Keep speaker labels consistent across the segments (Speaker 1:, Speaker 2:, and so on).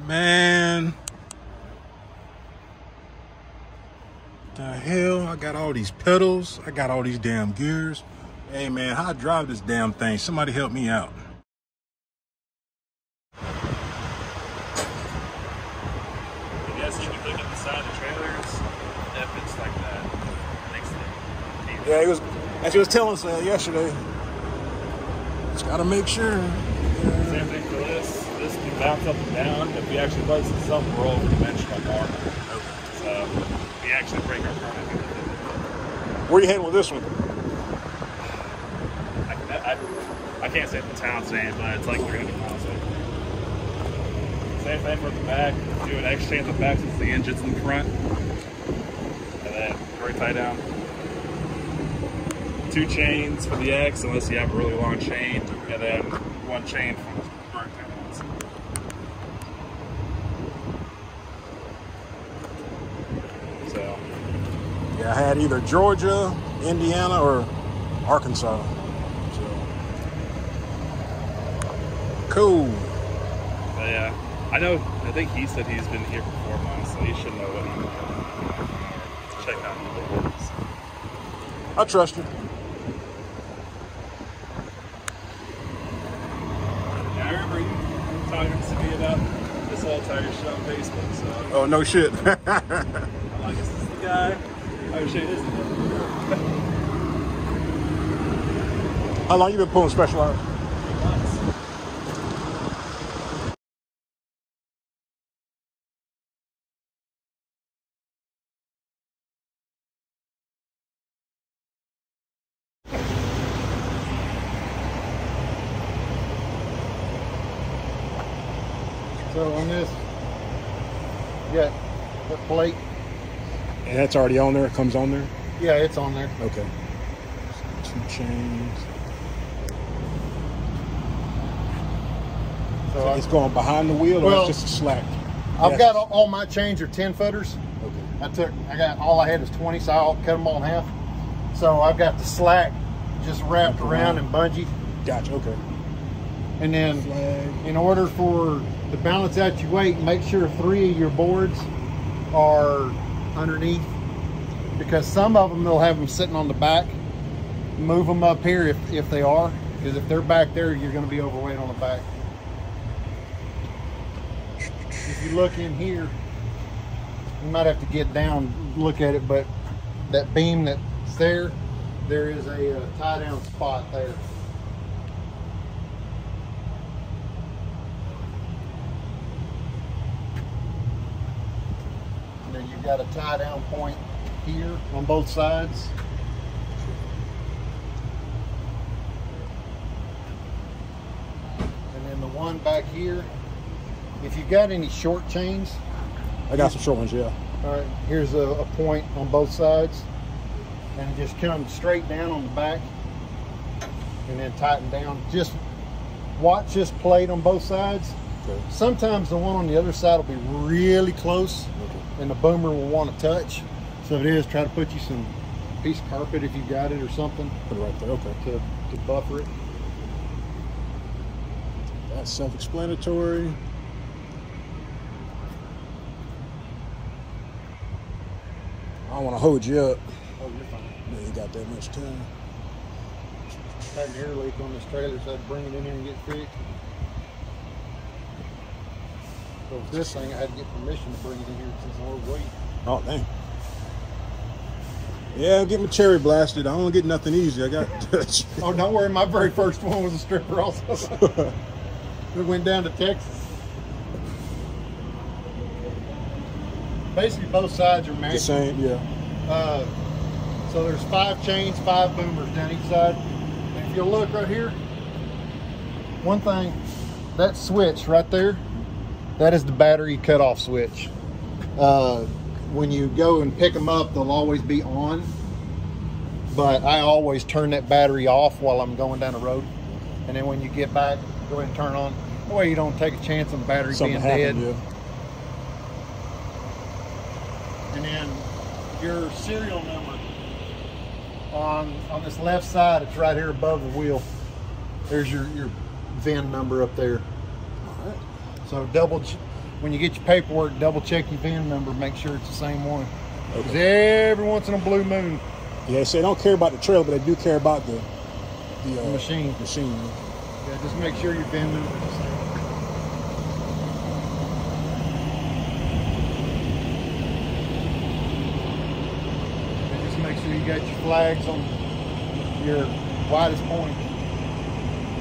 Speaker 1: Man. The hell? I got all these pedals. I got all these damn gears. Hey, man, how I drive this damn thing? Somebody help me out.
Speaker 2: I guess you could look at the side of the trailers if it's like that.
Speaker 1: Yeah, he was, as he was telling us yesterday. Just gotta make sure.
Speaker 2: Same thing for this. This can bounce up and down. If we actually place this up, we're over dimensional more. So we actually break our car.
Speaker 1: Where are you heading with this one?
Speaker 2: I can't say the town's name, but it's like 300 miles away. Same thing for the back. Do an X chain at the back since the engine's in the front. And then very tie down. 2 chains for the X unless you have a really long chain, and then 1 chain for the burn tie-downs. So
Speaker 1: yeah, I had either Georgia, Indiana, or Arkansas. So cool.
Speaker 2: But yeah, I think he said he's been here for 4 months, so he should know what he's doing. Check out the works.
Speaker 1: I trust you.
Speaker 2: Yeah, I remember you talking to me about this whole tire shit on Facebook. So.
Speaker 1: Oh no shit.
Speaker 2: I'm like, is this the guy? Oh shit, it is the guy.
Speaker 1: How long you been pulling Specialized?
Speaker 3: So on this, you got that plate.
Speaker 1: And that's already on there. It comes on there.
Speaker 3: Yeah, it's on there.
Speaker 1: Okay. 2 chains. So it's going behind the wheel, or it's just a slack?
Speaker 3: I've got all my chains are 10 footers.
Speaker 1: Okay.
Speaker 3: All I had was 20, so I'll cut them all in half. So I've got the slack just wrapped around and bungee.
Speaker 1: Gotcha. Okay.
Speaker 3: And then, in order to balance out your weight, make sure 3 of your boards are underneath, because some of them they'll have them sitting on the back. Move them up here if they are, because if they're back there, you're going to be overweight on the back. If you look in here, you might have to get down, look at it, but that beam that's there is a tie down spot there. And then you've got a tie down point here on both sides. And then the one back here, if you've got any short chains.
Speaker 1: I got some short ones, yeah.
Speaker 3: All right, here's a point on both sides. And it just comes straight down on the back and then tighten down. Just watch this plate on both sides. Okay. Sometimes the one on the other side will be really close, okay, and the boomer will want to touch. So if it is, try to put you some piece of carpet if you got it or something.
Speaker 1: Put it right there, okay.
Speaker 3: To buffer it.
Speaker 1: That's self-explanatory. I don't want to hold you up.
Speaker 3: Oh, you're fine.
Speaker 1: You ain't got that much time.
Speaker 3: I had an air leak on this trailer, so I'd bring it in here and get fixed. So with this thing, I had to get permission to bring it in here since it's low weight.
Speaker 1: Oh, dang. Yeah, get my cherry blasted. I don't get nothing easy. I got
Speaker 3: Oh, don't worry. My very first one was a stripper also. We went down to Texas. Basically, both sides are matching.
Speaker 1: The same, yeah.
Speaker 3: So there's 5 chains, 5 boomers down each side. And if you'll look right here, one thing, that switch right there, that is the battery cutoff switch. When you go and pick them up, they'll always be on. But I always turn that battery off while I'm going down the road. And then when you get back, go ahead and turn on. That way you don't take a chance on the battery being dead. Yeah. And then your serial number on this left side, it's right here above the wheel. There's your VIN number up there. All right. So when you get your paperwork, double check your VIN number, make sure it's the same one. Because every once in a blue moon.
Speaker 1: Yeah, so they don't care about the trailer, but they do care about the
Speaker 3: machine. Yeah, just make sure your VIN number is the same. And just make sure you got your flags on your widest point.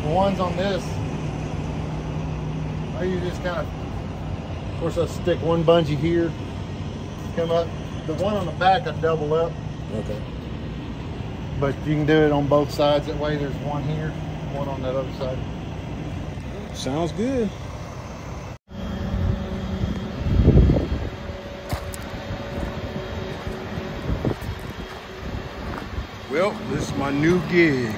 Speaker 3: The ones on this, you just kind of course, I'll stick one bungee here, come up. The one on the back I double up.
Speaker 1: Okay.
Speaker 3: But you can do it on both sides. That way there's one here, one on that other side.
Speaker 1: Sounds good. Well, this is my new gig.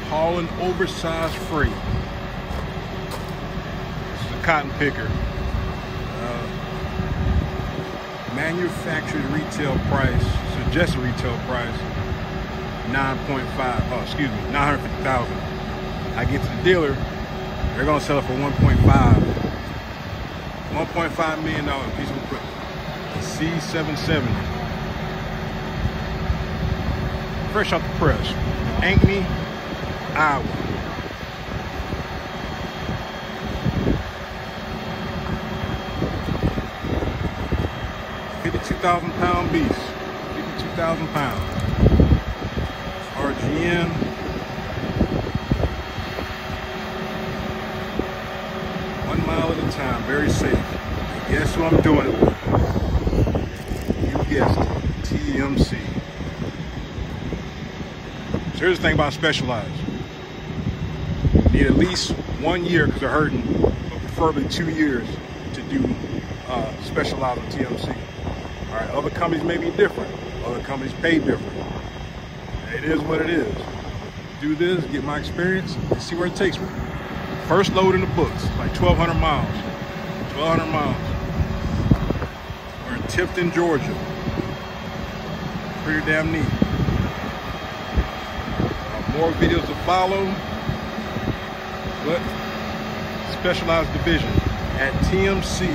Speaker 1: Hauling oversized freight. This is a cotton picker. Manufactured retail price, suggested retail price, 950,000. I get to the dealer, they're gonna sell it for 1.5 million piece of equipment. C770. Fresh off the press. Ankeny, Iowa. £52,000 beast. 52,000 pounds. RGN. One mile at a time. Very safe. And guess who I'm doing it with? You guessed it. TMC. So here's the thing about Specialized. You need at least 1 year because they're hurting, but preferably 2 years to do Specialized with TMC. All right, other companies may be different. Other companies pay different. It is what it is. Do this, get my experience, and see where it takes me. First load in the books, like 1,200 miles. 1,200 miles. We're in Tifton, Georgia. Pretty damn neat. More videos to follow, but Specialized division at TMC.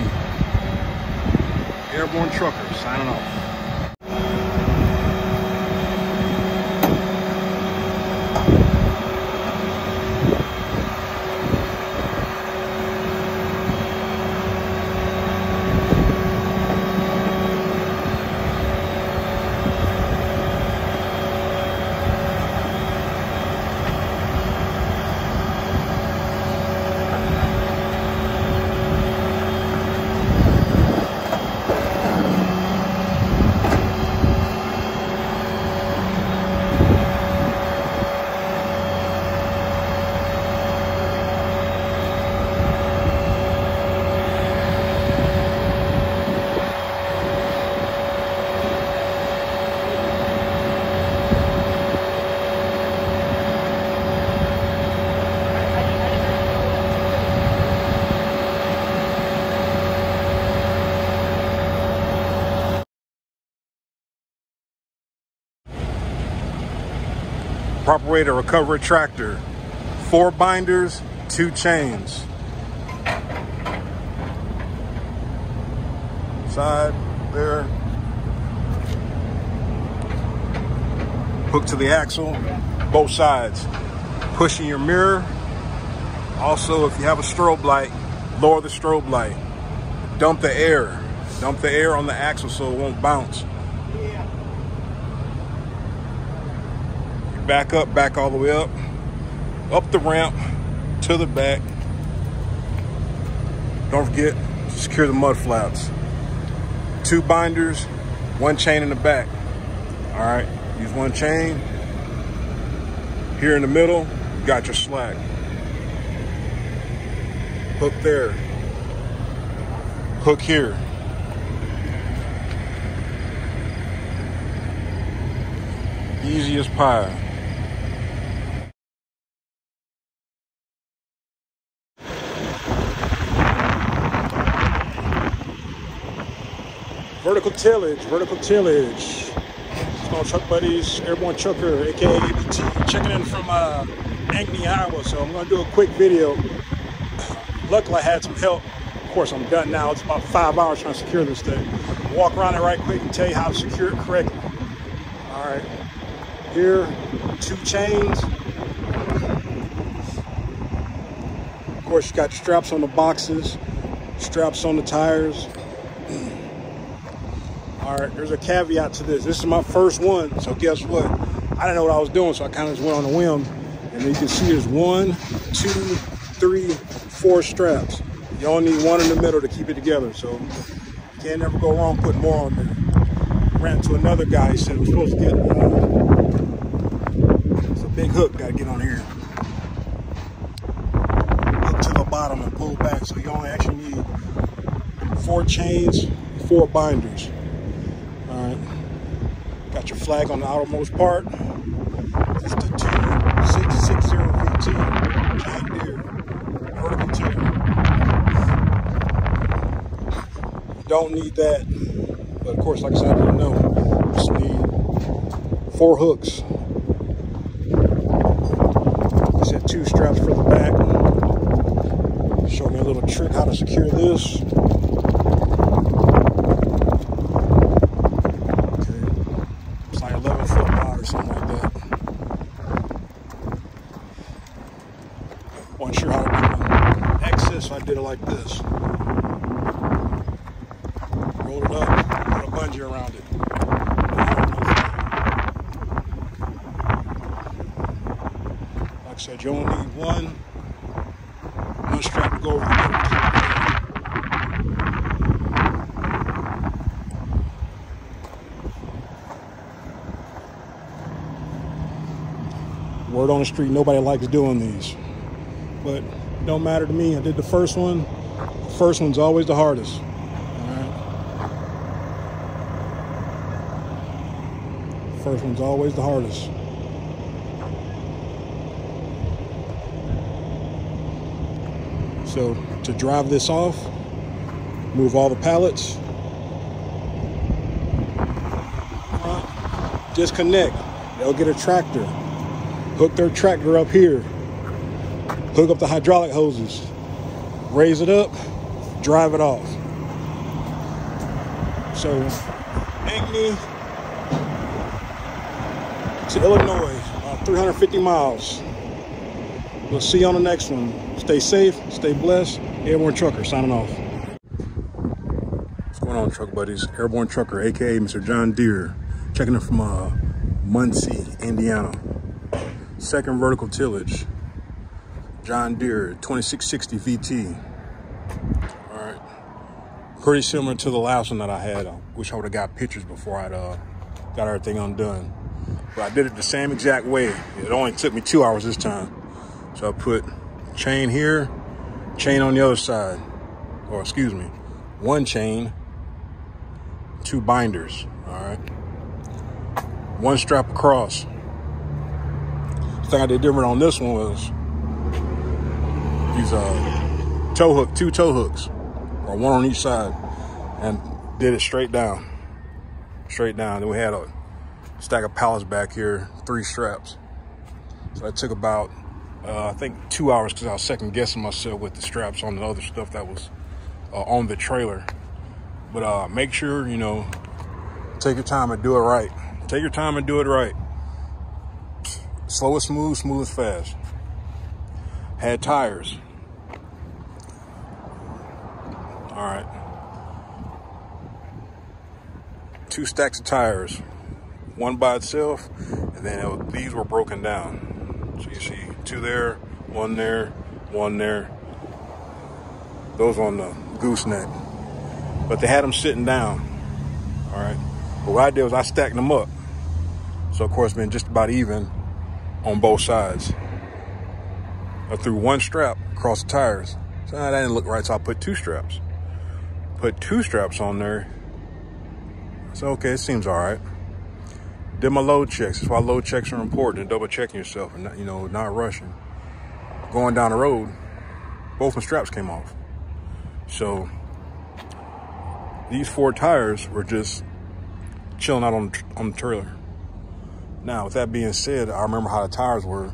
Speaker 1: Airborne Trucker signing off. Proper way to recover a tractor. 4 binders, 2 chains. Side there. Hook to the axle, both sides. Pushing your mirror. Also, if you have a strobe light, lower the strobe light. Dump the air. Dump the air on the axle so it won't bounce. Back up, back all the way up the ramp to the back. Don't forget, secure the mud flaps. 2 binders, 1 chain in the back. All right, use 1 chain. Here in the middle, you got your slack. Hook there. Hook here. Easy as pie. Vertical tillage. Small truck buddies, Airborne Trucker, aka ABT, checking in from Ankeny, Iowa. So I'm gonna do a quick video. Luckily, I had some help. Of course, I'm done now. It's about 5 hours trying to secure this thing. Walk around it right quick and tell you how to secure it correctly. All right, here, 2 chains. Of course, you got straps on the boxes, straps on the tires. All right, there's a caveat to this. This is my first one, so guess what? I didn't know what I was doing, so I kind of just went on a whim. And you can see there's 1, 2, 3, 4 straps. You only need 1 in the middle to keep it together, so you can't never go wrong putting more on there. Ran into another guy, he said we're supposed to get, it's a big hook, gotta get on here. Hook to the bottom and pull back, so you only actually need 4 chains, 4 binders. All right, got your flag on the outermost part. It's the 2660 VT, John Deere, vertical tiller. Don't need that, but of course, like I said, I didn't know. Just need 4 hooks. I said 2 straps for the back. Show me a little trick how to secure this. Wasn't sure how to do access, so I did it like this. Roll it up, put a bungee around it. Like I said, you only need one strap to go over the middle. Word on the street, nobody likes doing these. But it don't matter to me. I did the first one. The first one's always the hardest. All right. First one's always the hardest. So to drive this off, move all the pallets. Disconnect. They'll get a tractor. Hook their tractor up here. Hook up the hydraulic hoses, raise it up, drive it off. So, Ankeny to Illinois, about 350 miles. We'll see you on the next one. Stay safe, stay blessed. Airborne Trucker signing off. What's going on, truck buddies? Airborne Trucker, AKA Mr. John Deere, checking in from Muncie, Indiana. Second vertical tillage. John Deere 2660 VT. All right, pretty similar to the last one that I had. I wish I would have got pictures before I got everything undone. But I did it the same exact way. It only took me 2 hours this time. So I put chain here, chain on the other side, or excuse me, 1 chain, 2 binders. All right, 1 strap across. The thing I did different on this one was these 2 tow hooks, or 1 on each side, and did it straight down. Then we had a stack of pallets back here, 3 straps. So that took about I think 2 hours, because I was second guessing myself with the straps on the other stuff that was on the trailer. But make sure, you know, take your time and do it right. Take your time and do it right. Slow is smooth, smooth is fast. Had tires. All right. 2 stacks of tires. 1 by itself, and then these were broken down. So you see 2 there, 1 there, 1 there. Those on the gooseneck. But they had them sitting down. All right. But what I did was I stacked them up. So of course, been just about even on both sides. I threw 1 strap across the tires. So that didn't look right, so I put 2 straps. Put 2 straps on there. So okay, it seems all right. Did my load checks. That's why load checks are important, and double checking yourself and not, you know, not rushing. Going down the road, both my straps came off. So these 4 tires were just chilling out on the trailer. Now, with that being said, I remember how the tires were.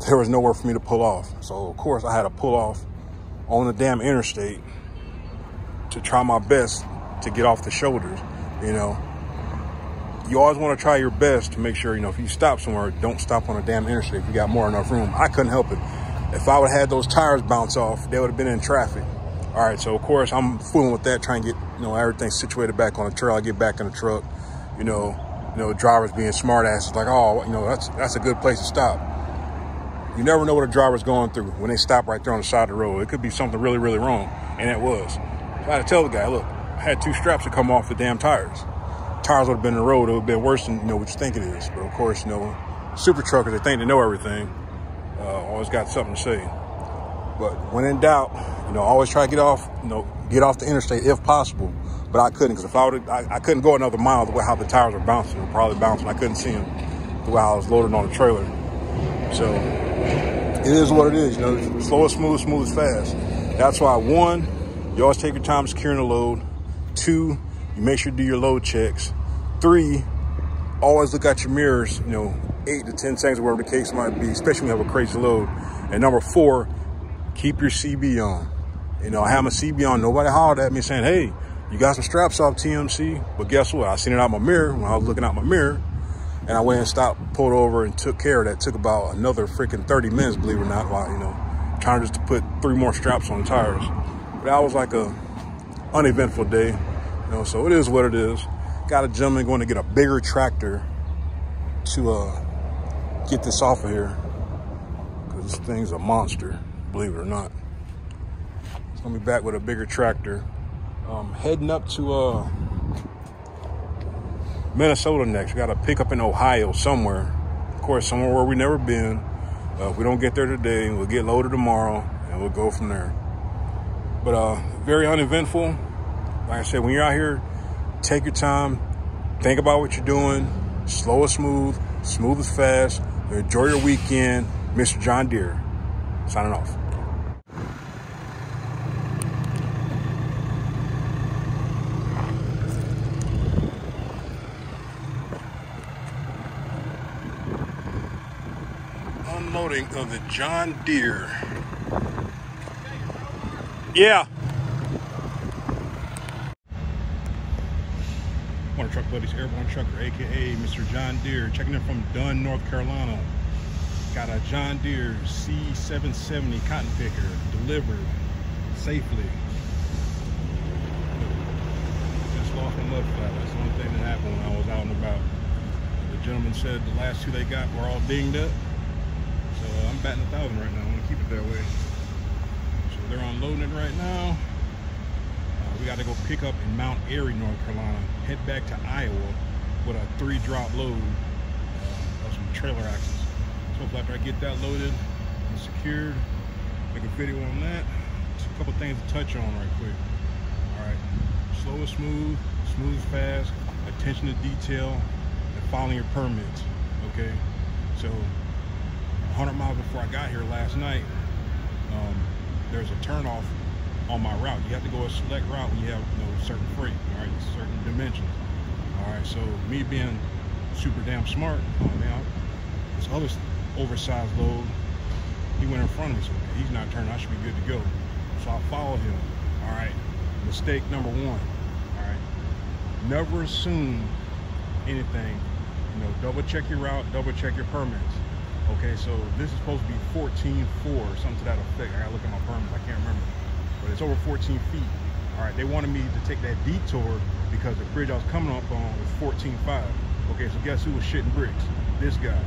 Speaker 1: There was nowhere for me to pull off. So of course I had to pull off on the damn interstate to try my best to get off the shoulders, you know. You always want to try your best to make sure, you know, if you stop somewhere, don't stop on a damn interstate if you got more than enough room. I couldn't help it. If I would have had those tires bounce off, they would have been in traffic. All right, so of course I'm fooling with that, trying to get, you know, everything situated back on the trail. I get back in the truck, you know, drivers being smart asses like, oh, you know, that's a good place to stop. You never know what a driver's going through when they stop right there on the side of the road. It could be something really, really wrong, and it was. So I had to tell the guy, look, I had 2 straps to come off the damn tires. Tires would have been in the road. It would have been worse than, you know, what you think it is. But of course, you know, super truckers, they think they know everything. Always got something to say. But when in doubt, you know, always try to get off the interstate if possible. But I couldn't, because if I couldn't go another mile the way how the tires were bouncing. They were probably bouncing. I couldn't see them the way I was loaded on the trailer. So it is what it is. You know, slow is smooth, smooth is fast. That's why 1, you always take your time securing the load. 2, you make sure you do your load checks. 3, always look at your mirrors, you know, 8 to 10 seconds, whatever the case might be, especially when you have a crazy load. And number 4, keep your CB on. You know, I have my CB on. Nobody hollered at me saying, hey, you got some straps off, TMC. But guess what? I seen it out my mirror when I was looking out my mirror. And I went and stopped, pulled over, and took care of that. Took about another freaking 30 minutes, believe it or not, while, you know, trying just to put 3 more straps on the tires. But that was like a uneventful day. You know, so it is what it is. Got a gentleman going to get a bigger tractor to get this off of here, because this thing's a monster, believe it or not. It's gonna be back with a bigger tractor. Heading up to Minnesota next. We got to pick up in Ohio somewhere. Of course, somewhere where we've never been. If we don't get there today, we'll get loaded tomorrow, and we'll go from there. But very uneventful. Like I said, when you're out here, take your time, think about what you're doing. Slow is smooth, smooth is fast. Enjoy your weekend. Mr. John Deere, signing off. Unloading of the John Deere. Yeah. Morning, Truck Buddies, Airborne Trucker, aka Mr. John Deere, checking in from Dunn, North Carolina. Got a John Deere C770 cotton picker delivered safely. Just lost my mud flap. That's the only thing that happened when I was out and about. The gentleman said the last 2 they got were all dinged up. So I'm batting 1,000 right now. I want to keep it that way. So they're unloading it right now. We got to go pick up in Mount Airy, North Carolina. Head back to Iowa with a 3-drop load of some trailer axles. So hopefully after I get that loaded and secured, make a video on that. Just a couple things to touch on right quick. All right, slow and smooth, smooth and fast, attention to detail, and following your permits. Okay, so 100 miles before I got here last night, there's a turnoff on my route. You have to go a select route when you have, you know, certain freight, all right, certain dimensions. All right, so me being super damn smart, this other oversized load, he went in front of me, so he's not turning, I should be good to go. So I followed him. All right, mistake number 1. All right, never assume anything. You know, double check your route, double check your permits. Okay, so this is supposed to be 14.4 or something to that effect. I gotta look at my permits, I can't remember. But it's over 14 feet. All right, they wanted me to take that detour because the bridge I was coming up on was 14.5. Okay, so guess who was shitting bricks? This guy.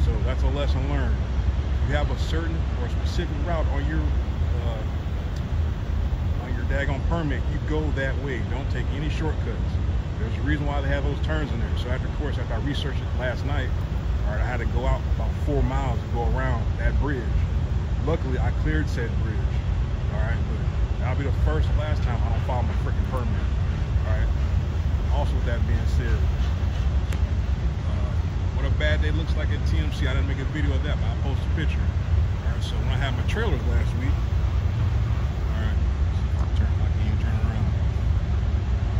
Speaker 1: So that's a lesson learned. If you have a certain or a specific route on your daggone permit, you go that way. Don't take any shortcuts. There's a reason why they have those turns in there. So after I researched it last night, all right, I had to go out about 4 miles to go around that bridge. Luckily, I cleared said bridge. All right, but that'll be the first and last time I don't follow my freaking permit. All right. Also, with that being said, what a bad day looks like at TMC. I didn't make a video of that, but I posted a picture. All right, so when I had my trailers last week, all right, I can't even turn around.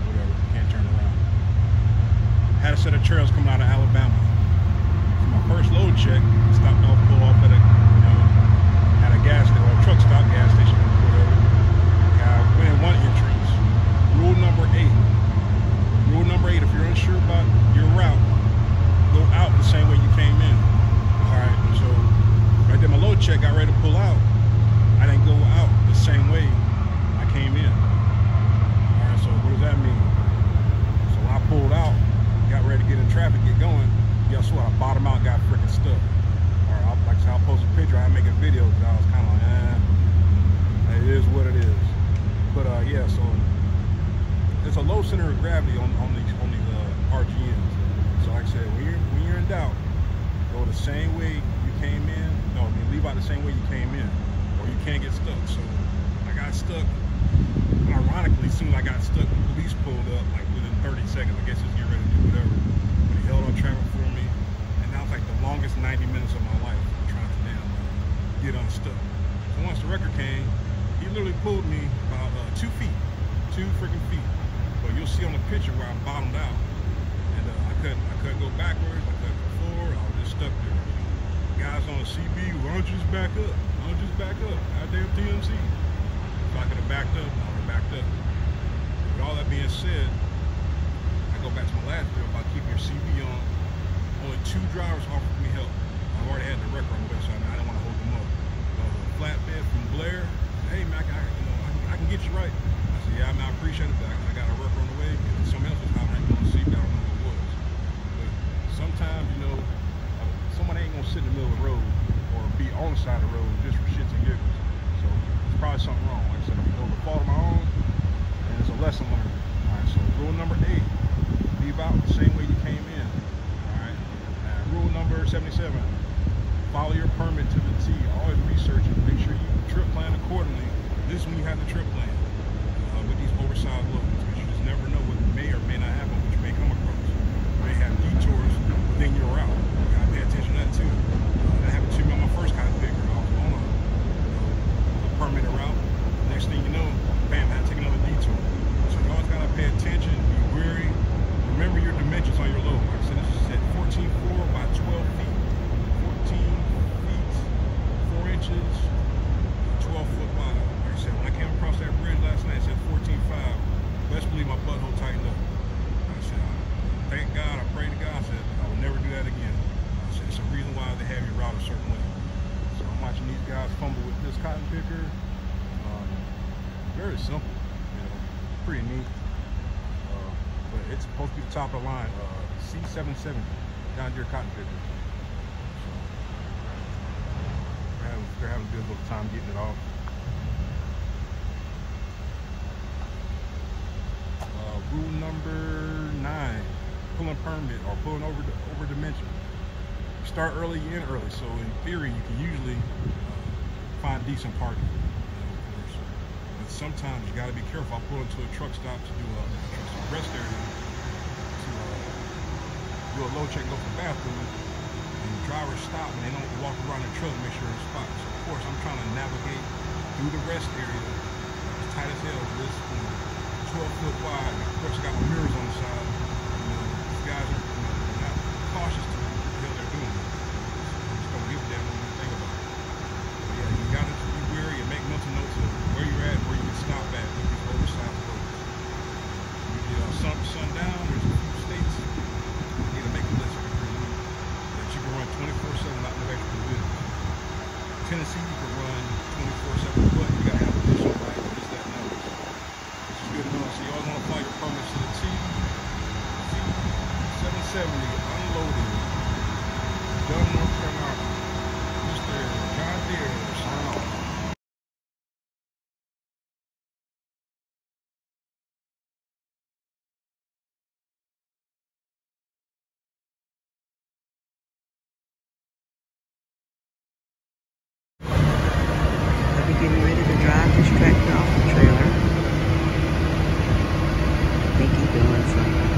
Speaker 1: Whatever, can't turn around. Had a set of trailers coming out of Alabama. For my first load check, stopped off, pulled off at a, at a gas station, or a truck stop gas station, whatever. center of gravity on these RGMs. So like I said, when you're in doubt, go the same way you came in. No, I mean, leave out the same way you came in, or you can't get stuck. So I got stuck. Ironically, soon I got stuck. The police pulled up like within 30 seconds. I guess just get ready to do whatever. But he held on traffic for me, and that was like the longest 90 minutes of my life trying to get unstuck. So once the wrecker came, he literally pulled me about 2 feet, 2 freaking feet. But you'll see on the picture where I bottomed out, and I couldn't go backwards. I couldn't go forward. I was just stuck there. Guys on the CB, why don't you just back up? Why don't you just back up? Goddamn TMC. If I could have backed up, I would have backed up. With all that being said, I go back to my last video about keeping your CB on. Only 2 drivers offered me help. I've already had the wrecker on the way, so I didn't want to hold them up. Flatbed from Blair, hey man, I can get you right. I said, yeah, I mean, I appreciate it, but I got a wrecker on the way. And somebody else was hollering on the seat, I don't know who it was. But sometimes, someone ain't gonna sit in the middle of the road or be on the side of the road just for shits and giggles. So there's probably something wrong. Like I said, I'm going to fault of my own, and it's a lesson learned. All right, so rule number 8, leave out the same way you came in. All right, rule number 77. Follow your permit to the T. Always research it. Make sure you trip plan accordingly. This is when you have the trip plan with these oversized loads, because you just never know what may or may not happen, what you may come across. You may have detours within your route. You gotta pay attention to that too. That happened to me on my first cotton picker. I was on a permitted route. Next thing you know, bam, I had to take another detour. So you always gotta pay attention, be wary. Remember your dimensions on your load. Like I said, this is at 14.4 by 12 feet. 14 feet, 4 inches, 12 foot wide. Like I said, when I came across that bridge last night, it said 14.5. Best believe my butthole tightened up. Like I said, thank God, I pray to God, I said, I will never do that again. I said, it's a reason why they have you route a certain way. So I'm watching these guys fumble with this cotton picker. Very simple, pretty neat. But it's supposed to be the top of the line. C770, John Deere cotton picker. They're having a good little time getting it off. Rule number 9, pulling permit or pulling over dimension. Start early, you end early. So in theory, you can usually find decent parking. But sometimes you got to be careful. I pull into a truck stop to do a rest area to do a load check, go for the bathroom. And the drivers stop and they don't walk around the truck to make sure it's spot. So of course I'm trying to navigate through the rest area as tight as hell. This 12-foot wide. Of course I got my mirrors on the side. These guys are not cautious to what the hell they're doing. Just don't give a damn what you think about it. But yeah, you gotta be wary and make mental notes of where you're at and where you can stop at with these oversized roads. Usually sundown, there's a few states you need to make a list that you can run 24/7 not no extra business. Tennessee, you can run 24/7, but you gotta have additional light or this, that, and that. Which is good to know. So you always want to apply your permits to the T. 770 unloaded. Done, North Carolina. Mr. John Deere, sign off.
Speaker 4: Getting ready to drive this tractor off the trailer. I think he's doing something.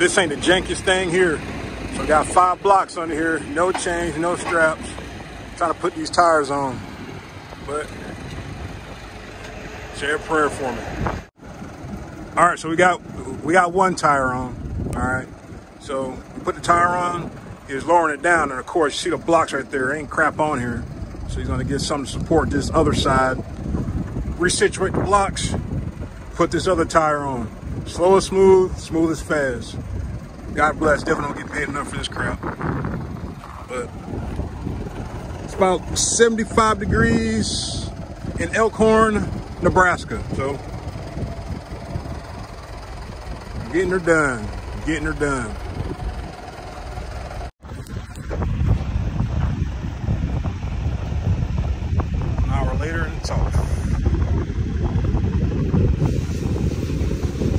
Speaker 1: This ain't the jankiest thing here. So I got 5 blocks under here, no chains, no straps. I'm trying to put these tires on, but say a prayer for me. All right, so we got 1 tire on. All right, so we put the tire on. He's lowering it down, and of course, you see the blocks right there. Ain't crap on here, so he's gonna get something to support this other side. Resituate the blocks. Put this other tire on. Slow is smooth, smooth is fast. God bless, definitely don't get paid enough for this crap. But it's about 75 degrees in Elkhorn, Nebraska. So getting her done, getting her done. An hour later and it's off.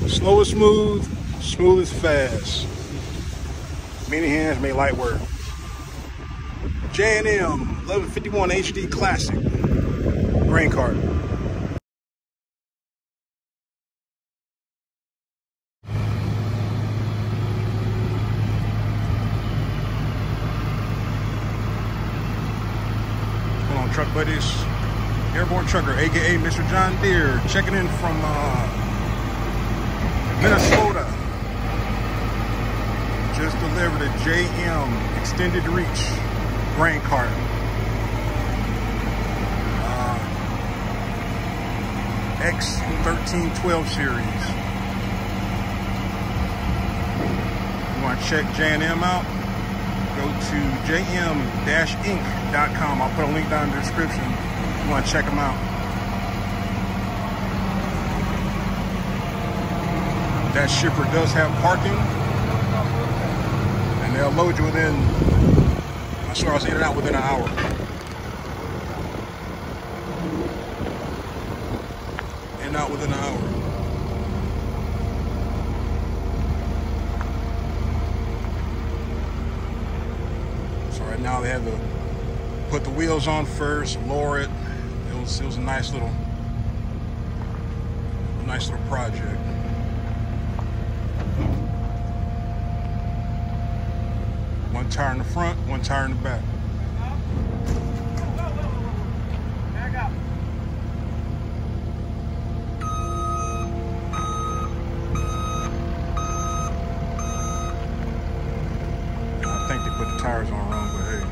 Speaker 1: Slow is smooth, smooth is fast. Many hands make light work. J&M 1151 HD Classic. Grain cart. What's going on, truck buddies? Airborne Trucker, aka Mr. John Deere, checking in from Minnesota. Just delivered a JM extended reach grain cart. X1312 series. You want to check J&M out? Go to jm-inc.com. I'll put a link down in the description. You want to check them out. That shipper does have parking. And they'll load you within, as far as in and out, within an hour. In and out within an hour. So right now they had to put the wheels on first, lower it. It was a nice little project. One tire in the front, one tire in the back.
Speaker 2: Back up.
Speaker 1: I think they put the tires on wrong, but hey.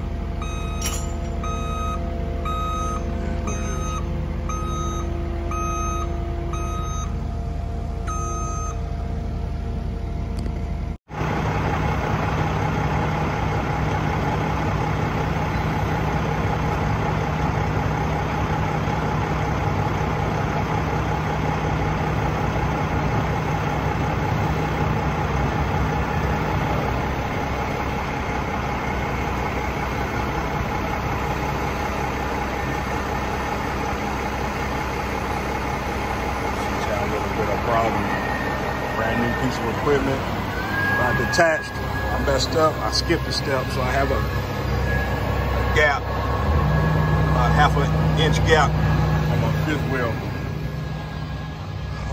Speaker 1: It is what it is. Problem. Brand new piece of equipment. When I detached, I messed up. I skipped a step, so I have a gap, about ½ inch gap on my 5th wheel.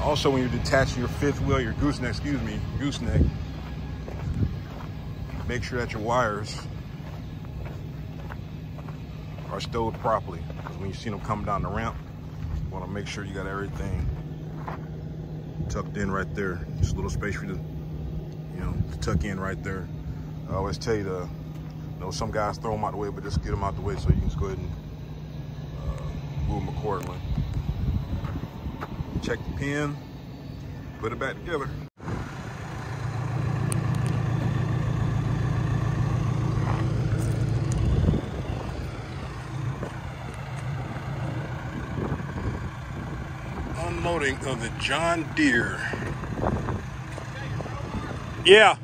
Speaker 1: Also, when you're detaching your 5th wheel, your gooseneck, make sure that your wires are stowed properly. Because when you see them coming down the ramp, you want to make sure you got everything tucked in right there. Just a little space for you to, to tuck in right there. I always tell you to, some guys throw them out the way, but just get them out the way so you can just go ahead and move them accordingly. Check the pin, put it back together. Unloading of the John Deere. Yeah.